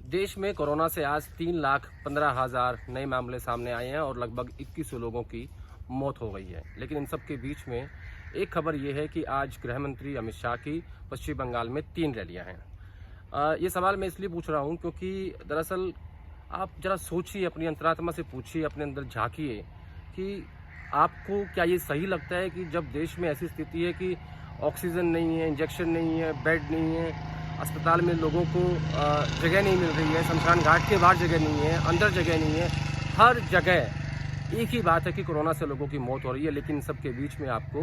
देश में कोरोना से आज 3,15,000 नए मामले सामने आए हैं और लगभग 2100 लोगों की मौत हो गई है। लेकिन इन सब के बीच में एक खबर ये है कि आज गृह मंत्री अमित शाह की पश्चिम बंगाल में 3 रैलियां हैं। ये सवाल मैं इसलिए पूछ रहा हूं क्योंकि दरअसल आप जरा सोचिए, अपनी अंतरात्मा से पूछिए, अपने अंदर झांकिए कि आपको क्या ये सही लगता है कि जब देश में ऐसी स्थिति है कि ऑक्सीजन नहीं है, इंजेक्शन नहीं है, बेड नहीं है, अस्पताल में लोगों को जगह नहीं मिल रही है, शमशान घाट के बाहर जगह नहीं है, अंदर जगह नहीं है, हर जगह एक ही बात है कि कोरोना से लोगों की मौत हो रही है। लेकिन इन सब के बीच में आपको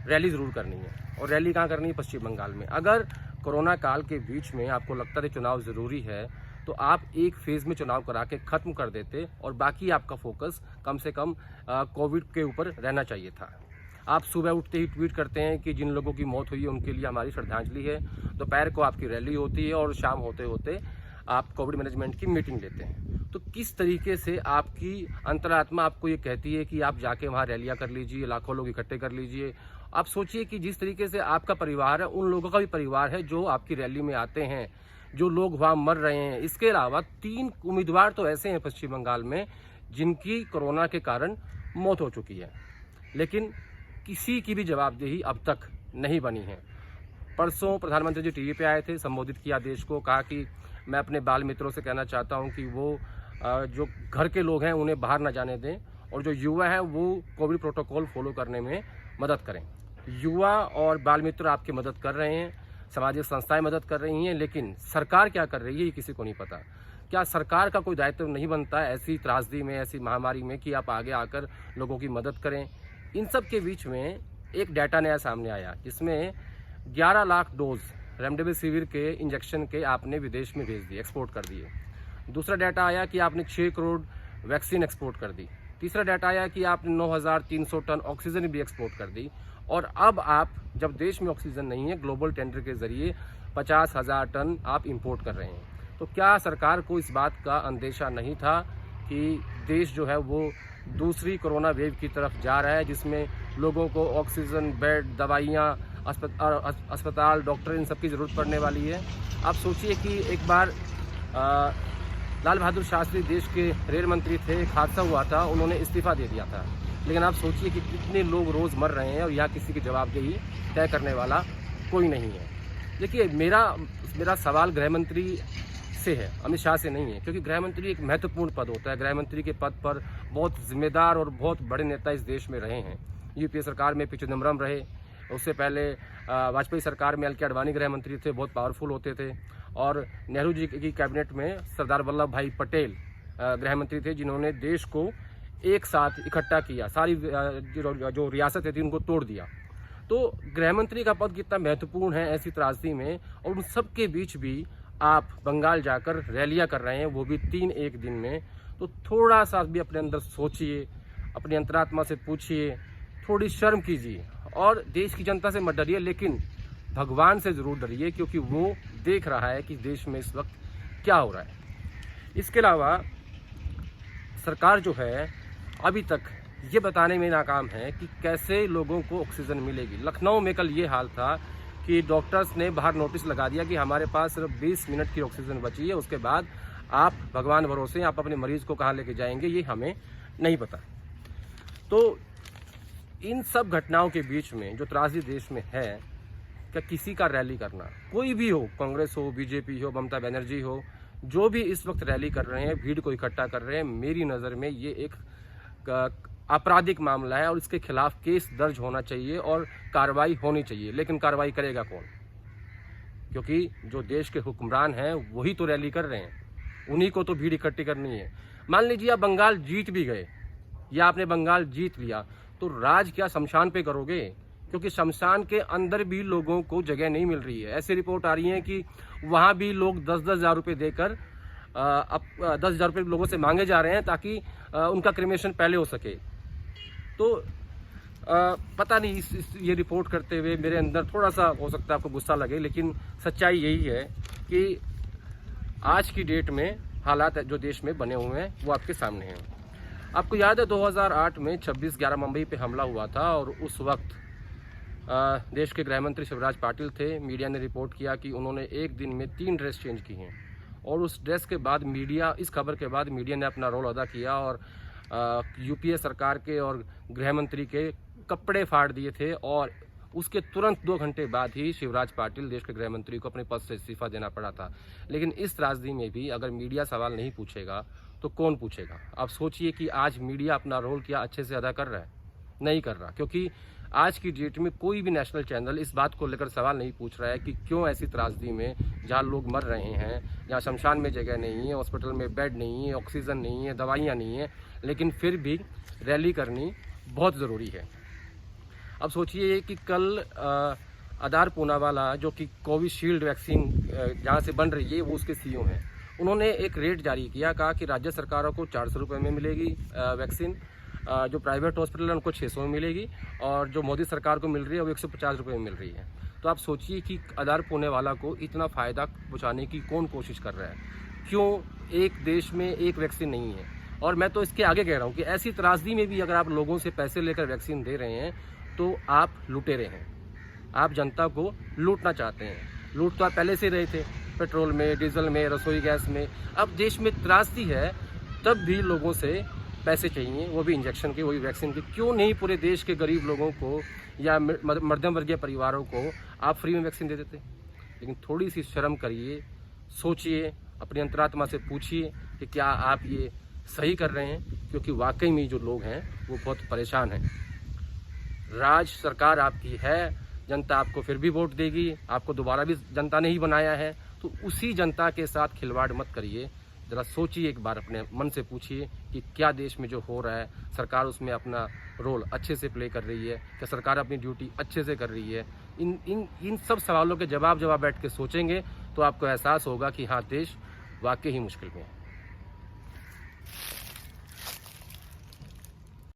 रैली ज़रूर करनी है, और रैली कहाँ करनी है? पश्चिम बंगाल में। अगर कोरोना काल के बीच में आपको लगता है चुनाव ज़रूरी है तो आप एक फेज़ में चुनाव करा के ख़त्म कर देते और बाकी आपका फोकस कम से कम कोविड के ऊपर रहना चाहिए था। आप सुबह उठते ही ट्वीट करते हैं कि जिन लोगों की मौत हुई है उनके लिए हमारी श्रद्धांजलि है, दोपहर को आपकी रैली होती है और शाम होते होते आप कोविड मैनेजमेंट की मीटिंग लेते हैं। तो किस तरीके से आपकी अंतरात्मा आपको ये कहती है कि आप जाके वहाँ रैलियाँ कर लीजिए, लाखों लोग इकट्ठे कर लीजिए। आप सोचिए कि जिस तरीके से आपका परिवार है, उन लोगों का भी परिवार है जो आपकी रैली में आते हैं, जो लोग वहाँ मर रहे हैं। इसके अलावा 3 उम्मीदवार तो ऐसे हैं पश्चिम बंगाल में जिनकी कोरोना के कारण मौत हो चुकी है, लेकिन किसी की भी जवाबदेही अब तक नहीं बनी है। परसों प्रधानमंत्री जी टीवी पे आए थे, संबोधित किया देश को, कहा कि मैं अपने बाल मित्रों से कहना चाहता हूं कि वो जो घर के लोग हैं उन्हें बाहर न जाने दें और जो युवा हैं वो कोविड प्रोटोकॉल फॉलो करने में मदद करें। युवा और बाल मित्र आपकी मदद कर रहे हैं, सामाजिक संस्थाएं मदद कर रही हैं, लेकिन सरकार क्या कर रही है ये किसी को नहीं पता। क्या सरकार का कोई दायित्व नहीं बनता है ऐसी त्रासदी में, ऐसी महामारी में, कि आप आगे आकर लोगों की मदद करें? इन सब के बीच में एक डाटा नया सामने आया जिसमें 11 लाख डोज रेमडेसिविर के इंजेक्शन के आपने विदेश में भेज दिए, एक्सपोर्ट कर दिए। दूसरा डाटा आया कि आपने 6 करोड़ वैक्सीन एक्सपोर्ट कर दी। तीसरा डाटा आया कि आपने 9,300 टन ऑक्सीजन भी एक्सपोर्ट कर दी। और अब आप, जब देश में ऑक्सीजन नहीं है, ग्लोबल टेंडर के जरिए 50,000 टन आप इंपोर्ट कर रहे हैं। तो क्या सरकार को इस बात का अंदेशा नहीं था कि देश जो है वो दूसरी कोरोना वेव की तरफ जा रहा है, जिसमें लोगों को ऑक्सीजन, बेड, दवाइयाँ, अस्पताल, डॉक्टर, इन सब की ज़रूरत पड़ने वाली है? आप सोचिए कि एक बार लाल बहादुर शास्त्री देश के रेल मंत्री थे, एक हादसा हुआ था, उन्होंने इस्तीफा दे दिया था। लेकिन आप सोचिए कि कितने लोग रोज़ मर रहे हैं और यहाँ किसी की जवाबदेही तय करने वाला कोई नहीं है। देखिए, मेरा सवाल गृह मंत्री से है, अमित शाह से नहीं है, क्योंकि गृह मंत्री एक महत्वपूर्ण पद होता है। गृह मंत्री के पद पर बहुत जिम्मेदार और बहुत बड़े नेता इस देश में रहे हैं। यूपीए सरकार में पी चिदम्बरम रहे, उससे पहले वाजपेयी सरकार में एल.के. आडवाणी गृह मंत्री थे, बहुत पावरफुल होते थे। और नेहरू जी की कैबिनेट में सरदार वल्लभ भाई पटेल गृह मंत्री थे, जिन्होंने देश को एक साथ इकट्ठा किया, सारी जो रियासतें थी उनको तोड़ दिया। तो गृह मंत्री का पद कितना महत्वपूर्ण है ऐसी त्रासदी में, और उन सब के बीच भी आप बंगाल जाकर रैलियां कर रहे हैं, वो भी 3 एक दिन में। तो थोड़ा सा भी अपने अंदर सोचिए, अपनी अंतरात्मा से पूछिए, थोड़ी शर्म कीजिए और देश की जनता से मत डरिए, लेकिन भगवान से ज़रूर डरिए, क्योंकि वो देख रहा है कि देश में इस वक्त क्या हो रहा है। इसके अलावा सरकार जो है अभी तक ये बताने में नाकाम है कि कैसे लोगों को ऑक्सीजन मिलेगी। लखनऊ में कल ये हाल था कि डॉक्टर्स ने बाहर नोटिस लगा दिया कि हमारे पास सिर्फ 20 मिनट की ऑक्सीजन बची है, उसके बाद आप भगवान भरोसे आप अपने मरीज को कहाँ लेके जाएंगे ये हमें नहीं पता। तो इन सब घटनाओं के बीच में जो त्रासदी देश में है, क्या किसी का रैली करना, कोई भी हो, कांग्रेस हो, बीजेपी हो, ममता बनर्जी हो, जो भी इस वक्त रैली कर रहे हैं, भीड़ को इकट्ठा कर रहे हैं, मेरी नज़र में ये एक आपराधिक मामला है और इसके खिलाफ केस दर्ज होना चाहिए और कार्रवाई होनी चाहिए। लेकिन कार्रवाई करेगा कौन? क्योंकि जो देश के हुक्मरान हैं वही तो रैली कर रहे हैं, उन्हीं को तो भीड़ इकट्ठी करनी है। मान लीजिए आप बंगाल जीत भी गए या आपने बंगाल जीत लिया, तो राज क्या शमशान पे करोगे? क्योंकि शमशान के अंदर भी लोगों को जगह नहीं मिल रही है। ऐसी रिपोर्ट आ रही है कि वहाँ भी लोग 10-10 हज़ार रुपये देकर 10,000 रुपये लोगों से मांगे जा रहे हैं ताकि उनका क्रिमेशन पहले हो सके। तो पता नहीं, ये रिपोर्ट करते हुए मेरे अंदर थोड़ा सा हो सकता है आपको गुस्सा लगे, लेकिन सच्चाई यही है कि आज की डेट में हालात जो देश में बने हुए हैं वो आपके सामने हैं। आपको याद है 2008 में 26/11 मुंबई पे हमला हुआ था और उस वक्त देश के गृह मंत्री शिवराज पाटिल थे। मीडिया ने रिपोर्ट किया कि उन्होंने एक दिन में 3 ड्रेस चेंज की हैं और उस ड्रेस के बाद मीडिया, इस खबर के बाद मीडिया ने अपना रोल अदा किया और यूपीए सरकार के और गृह मंत्री के कपड़े फाड़ दिए थे और उसके तुरंत 2 घंटे बाद ही शिवराज पाटिल देश के गृह मंत्री को अपने पद से इस्तीफा देना पड़ा था। लेकिन इस त्रासदी में भी अगर मीडिया सवाल नहीं पूछेगा तो कौन पूछेगा? आप सोचिए कि आज मीडिया अपना रोल क्या अच्छे से अदा कर रहा है? नहीं कर रहा, क्योंकि आज की डेट में कोई भी नेशनल चैनल इस बात को लेकर सवाल नहीं पूछ रहा है कि क्यों ऐसी त्रासदी में, जहाँ लोग मर रहे हैं, जहाँ शमशान में जगह नहीं है, हॉस्पिटल में बेड नहीं है, ऑक्सीजन नहीं है, दवाइयाँ नहीं है, लेकिन फिर भी रैली करनी बहुत ज़रूरी है। अब सोचिए कि कल आधार पूनावाला, जो कि कोविशील्ड वैक्सीन जहाँ से बन रही है, वो उसके सीईओ हैं, उन्होंने एक रेट जारी किया, कहा कि राज्य सरकारों को 400 रुपये में मिलेगी वैक्सीन, जो प्राइवेट हॉस्पिटल है उनको 600 में मिलेगी, और जो मोदी सरकार को मिल रही है वो 150 रुपये में मिल रही है। तो आप सोचिए कि आधार पूनावाला को इतना फ़ायदा पहुँचाने की कौन कोशिश कर रहा है? क्यों एक देश में एक वैक्सीन नहीं है? और मैं तो इसके आगे कह रहा हूँ कि ऐसी त्रासदी में भी अगर आप लोगों से पैसे लेकर वैक्सीन दे रहे हैं तो आप लुटेरे हैं, आप जनता को लूटना चाहते हैं। लूट तो आप पहले से रहे थे, पेट्रोल में, डीजल में, रसोई गैस में। अब देश में त्रासदी है तब भी लोगों से पैसे चाहिए, वो भी इंजेक्शन के, वो भी वैक्सीन के। क्यों नहीं पूरे देश के गरीब लोगों को या मध्यम वर्गीय परिवारों को आप फ्री में वैक्सीन दे देते? लेकिन थोड़ी सी शर्म करिए, सोचिए, अपनी अंतरात्मा से पूछिए कि क्या आप ये सही कर रहे हैं, क्योंकि वाकई में जो लोग हैं वो बहुत परेशान हैं। राज सरकार आपकी है, जनता आपको फिर भी वोट देगी, आपको दोबारा भी जनता ने ही बनाया है, तो उसी जनता के साथ खिलवाड़ मत करिए। ज़रा सोचिए, एक बार अपने मन से पूछिए कि क्या देश में जो हो रहा है, सरकार उसमें अपना रोल अच्छे से प्ले कर रही है, क्या सरकार अपनी ड्यूटी अच्छे से कर रही है? इन सब सवालों के जवाब बैठ के सोचेंगे तो आपको एहसास होगा कि हाँ, देश वाकई ही मुश्किल में है।